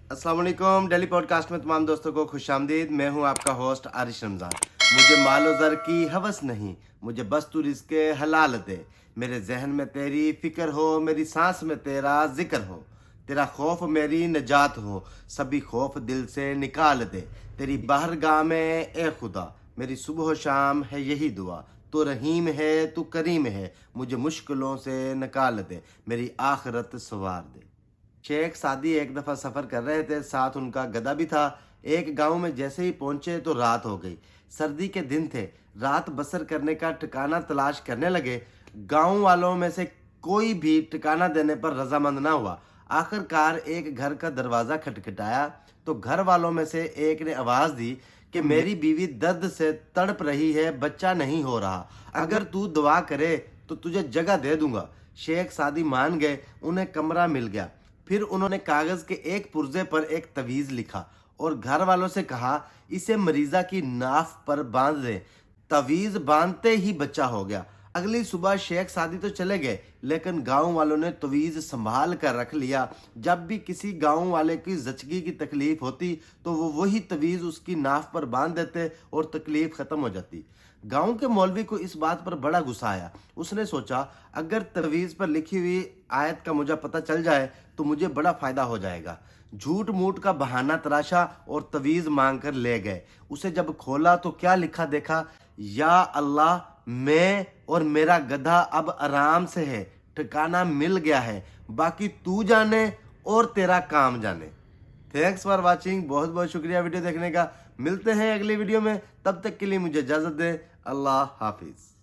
अस्सलाम वालेकुम। Daily podcast में तमाम दोस्तों को खुशामदीद। मैं हूं आपका होस्ट आरिश रमज़ान। मुझे मालो ज़र की हवस नहीं, मुझे बस तू रिज़्क़े हलाल दे। मेरे जहन में तेरी फ़िक्र हो, मेरी सांस में तेरा ज़िक्र हो। तेरा खौफ मेरी नजात हो, सभी खौफ दिल से निकाल दे। तेरी बारगाह में ए खुदा, मेरी सुबह शाम है यही दुआ। तो रहीम है, तू करीम है, मुझे मुश्किलों से निकाल दे। मेरी आखिरत संवार दे। शेख सादी एक दफ़ा सफ़र कर रहे थे, साथ उनका गधा भी था। एक गांव में जैसे ही पहुंचे तो रात हो गई। सर्दी के दिन थे। रात बसर करने का ठिकाना तलाश करने लगे। गांव वालों में से कोई भी ठिकाना देने पर रजामंद ना हुआ। आखिरकार एक घर का दरवाज़ा खटखटाया तो घर वालों में से एक ने आवाज़ दी कि मेरी बीवी दर्द से तड़प रही है, बच्चा नहीं हो रहा। अगर तू दुआ करे तो तुझे जगह दे दूंगा। शेख सादी मान गए। उन्हें कमरा मिल गया। फिर उन्होंने कागज के एक पुर्जे पर एक तवीज़ लिखा और घर वालों से कहा, इसे मरीजा की नाफ पर बांध दें। तवीज़ बांधते ही बच्चा हो गया। अगली सुबह शेख सादी तो चले गए, लेकिन गांव वालों ने तवीज़ संभाल कर रख लिया। जब भी किसी गांव वाले की जचगी की तकलीफ होती तो वो वही तवीज़ उसकी नाफ पर बांध देते और तकलीफ ख़त्म हो जाती। गांव के मौलवी को इस बात पर बड़ा गुस्सा आया। उसने सोचा, अगर तवीज़ पर लिखी हुई आयत का मुझे पता चल जाए तो मुझे बड़ा फ़ायदा हो जाएगा। झूठ मूठ का बहाना तराशा और तवीज़ मांग कर ले गए। उसे जब खोला तो क्या लिखा देखा, या अल्लाह, मैं और मेरा गधा अब आराम से है, ठिकाना मिल गया है, बाकी तू जाने और तेरा काम जाने। Thanks for watching. बहुत बहुत शुक्रिया वीडियो देखने का। मिलते हैं अगली वीडियो में, तब तक के लिए मुझे इजाज़त दें। अल्लाह हाफिज़।